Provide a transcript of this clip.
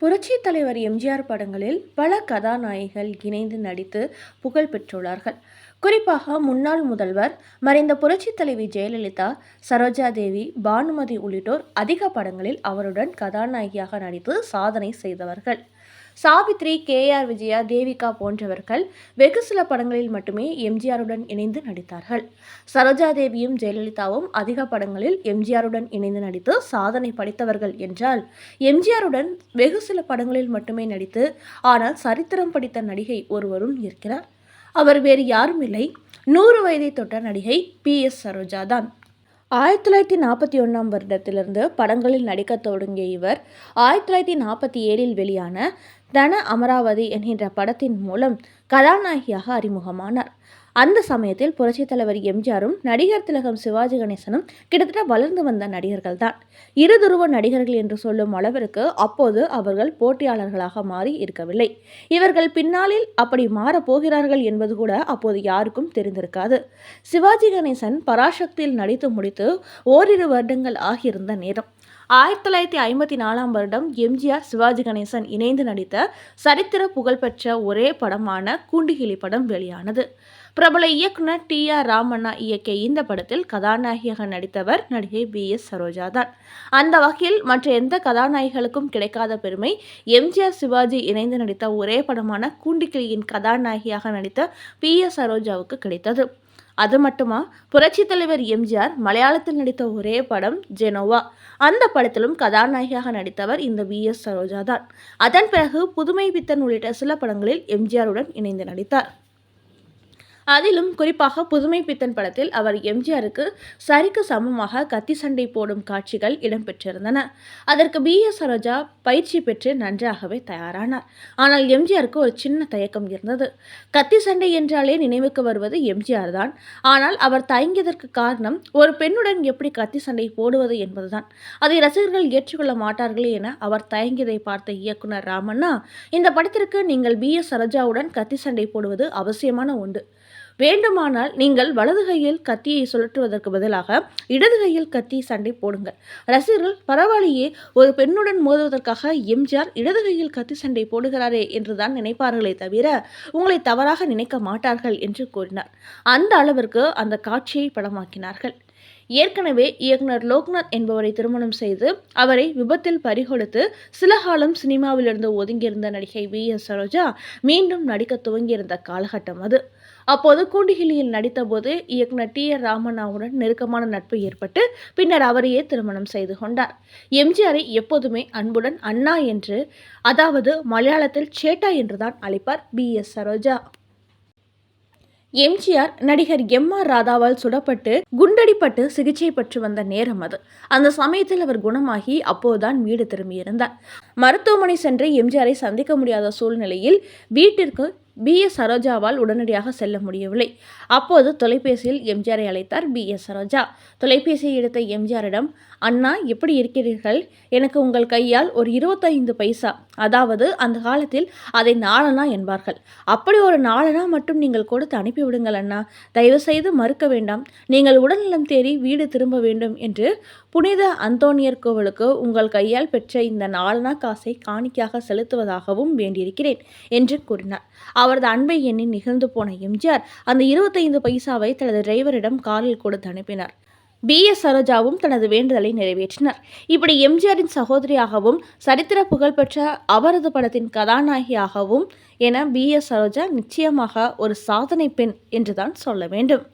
புரட்சி தலைவர் எம்ஜிஆர் படங்களில் பல கதாநாயகிகள் இணைந்து நடித்து புகழ் பெற்றுள்ளார்கள். குறிப்பாக முன்னாள் முதல்வர் மறைந்த புரட்சி தலைவி ஜெயலலிதா, சரோஜா தேவி, பானுமதி உள்ளிட்டோர் அதிக படங்களில் அவருடன் கதாநாயகியாக நடித்து சாதனை செய்தவர்கள். சாவித்ரி, KR விஜயா, தேவிகா போன்றவர்கள் வெகு சில படங்களில் மட்டுமே எம்ஜிஆருடன் இணைந்து நடித்தார்கள். சரோஜா தேவியும் ஜெயலலிதாவும் அதிக படங்களில் எம்ஜிஆருடன் இணைந்து நடித்து சாதனை படைத்தவர்கள் என்றால், எம்ஜிஆருடன் வெகு சில படங்களில் மட்டுமே நடித்து ஆனால் சரித்திரம் படைத்த நடிகை ஒருவரும் இருக்கிறார். அவர் வேறு யாரும் இல்லை, 100 வயதை தொட்ட நடிகை PS சரோஜா தான். 1941 வருடத்திலிருந்து படங்களில் நடிக்க தொடங்கிய இவர் 1947 வெளியான தன அமராவதி என்கின்ற படத்தின் மூலம் கதாநாயகியாக அறிமுகமானார். அந்த சமயத்தில் புரட்சித் தலைவர் எம்ஜிஆரும் நடிகர் திலகம் சிவாஜி கணேசனும் கிட்டத்தட்ட வளர்ந்து வந்த நடிகர்கள் தான். இருதுருவ நடிகர்கள் என்று சொல்லும் அளவிற்கு அப்போது அவர்கள் போட்டியாளர்களாக மாறி இருக்கவில்லை. இவர்கள் பின்னாளில் அப்படி மாறப்போகிறார்கள் என்பது கூட அப்போது யாருக்கும் தெரிந்திருக்காது. சிவாஜி கணேசன் பராசக்தியில் நடித்து முடித்து ஓரிரு வருடங்கள் ஆகியிருந்த நேரம். 1954 வருடம் எம்ஜிஆர், சிவாஜி கணேசன் இணைந்து நடித்த சரித்திர புகழ்பெற்ற ஒரே படமான கூண்டுகிளி படம் வெளியானது. பிரபல இயக்குனர் TR ராமண்ணா இயக்கிய இந்த படத்தில் கதாநாயகியாக நடித்தவர் நடிகை PS சரோஜா தான். அந்த வகையில் மற்ற எந்த கதாநாயகிகளுக்கும் கிடைக்காத பெருமை எம்ஜிஆர், சிவாஜி இணைந்து நடித்த ஒரே படமான கூண்டுகிளியின் கதாநாயகியாக நடித்த PS சரோஜாவுக்கு கிடைத்தது. அது மட்டுமா, புரட்சி தலைவர் எம்ஜிஆர் மலையாளத்தில் நடித்த ஒரே படம் ஜெனோவா. அந்த படத்திலும் கதாநாயகியாக நடித்தவர் இந்த PS சரோஜா தான். அதன் பிறகு புதுமை பித்தன் உள்ளிட்ட சில படங்களில் எம்ஜிஆருடன் இணைந்து நடித்தார். அதிலும் குறிப்பாக புதுமை பித்தன் படத்தில் அவர் எம்ஜிஆருக்கு சரிக்கு சமமாக கத்தி சண்டை போடும் காட்சிகள் இடம்பெற்றிருந்தன. அதற்கு PS சரோஜா பயிற்சி பெற்று நன்றாகவே தயாரானார். ஆனால் எம்ஜிஆருக்கு ஒரு சின்ன தயக்கம் இருந்தது. கத்தி சண்டை என்றாலே நினைவுக்கு வருவது எம்ஜிஆர் தான். ஆனால் அவர் தயங்கியதற்கு காரணம், ஒரு பெண்ணுடன் எப்படி கத்தி சண்டை போடுவது என்பதுதான். அதை ரசிகர்கள் ஏற்றுக்கொள்ள மாட்டார்களே என அவர் தயங்கியதை பார்த்த இயக்குனர் ராமண்ணா, இந்த படத்திற்கு நீங்கள் PS சரோஜாவுடன் கத்தி சண்டை போடுவது அவசியமான ஒன்று. வேண்டுமானால் நீங்கள் வலது கையில் கத்தியை சுழற்றுவதற்கு பதிலாக இடது கையில் கத்தி சண்டை போடுங்கள். ரசிகர்கள் பரவாயில்லையே, ஒரு பெண்ணுடன் மோதுவதற்காக எம்ஜிஆர் இடது கையில் கத்தி சண்டை போடுகிறாரே என்றுதான் நினைப்பார்களே தவிர உங்களை தவறாக நினைக்க மாட்டார்கள் என்று கூறினார். அந்த அளவிற்கு அந்த காட்சியை படமாக்கினார்கள். ஏற்கனவே இயக்குனர் லோக்நாத் என்பவரை திருமணம் செய்து அவரை விபத்தில் பறிகொடுத்து சில காலம் சினிமாவிலிருந்து ஒதுங்கியிருந்த நடிகை PS சரோஜா மீண்டும் நடிக்க துவங்கியிருந்த காலகட்டம் அது. அப்போது கூண்டுகிளியில் நடித்தபோது இயக்குனர் TR ராமண்ணாவுடன் நெருக்கமான நட்பு ஏற்பட்டு பின்னர் அவரையே திருமணம் செய்து கொண்டார். எம்ஜிஆரை எப்போதுமே அன்புடன் அண்ணா என்று, அதாவது மலையாளத்தில் சேட்டா என்றுதான் அழைப்பார் PS சரோஜா. எம்ஜிஆர் நடிகர் MR ராதாவால் சுடப்பட்டு குண்டடிப்பட்டு சிகிச்சை பெற்று வந்த நேரம் அது. அந்த சமயத்தில் அவர் குணமாகி அப்போதுதான் வீடு திரும்பியிருந்தார். மருத்துவமனை சென்று எம்ஜிஆரை சந்திக்க முடியாத சூழ்நிலையில் வீட்டிற்கு PS சரோஜாவால் உடனடியாக செல்ல முடியவில்லை. அப்போது தொலைபேசியில் எம்ஜிஆரை அழைத்தார் PS சரோஜா. தொலைபேசியை எடுத்த எம்ஜிஆரிடம், அண்ணா எப்படி இருக்கிறீர்கள்? எனக்கு உங்கள் கையால் ஒரு 25 பைசா, அதாவது அந்த காலத்தில் அதை நாலனா என்பார்கள், அப்படி ஒரு நாலனா மட்டும் நீங்கள் கொடுத்து அனுப்பிவிடுங்கள் அண்ணா, தயவு செய்து மறுக்க வேண்டாம், நீங்கள் உடல்நலம் தேடி வீடு திரும்ப வேண்டும் என்று புனித அந்தோனியர் கோவிலுக்கு உங்கள் கையால் பெற்ற இந்த நாலனா காசை காணிக்கையாக செலுத்துவதாகவும் வேண்டியிருக்கிறேன் என்று கூறினார். அவரது அன்பை எண்ணி நிகழ்ந்து போன எம்ஜிஆர் அந்த 25 பைசாவை தனது டிரைவரிடம் காரில் கொடுத்து அனுப்பினார். PS சரோஜாவும் தனது வேண்டுதலை நிறைவேற்றினார். இப்படி எம்ஜிஆரின் சகோதரியாகவும் சரித்திர புகழ்பெற்ற அவரது படத்தின் கதாநாயகியாகவும் என PS சரோஜா நிச்சயமாக ஒரு சாதனை பெண் என்றுதான் சொல்ல வேண்டும்.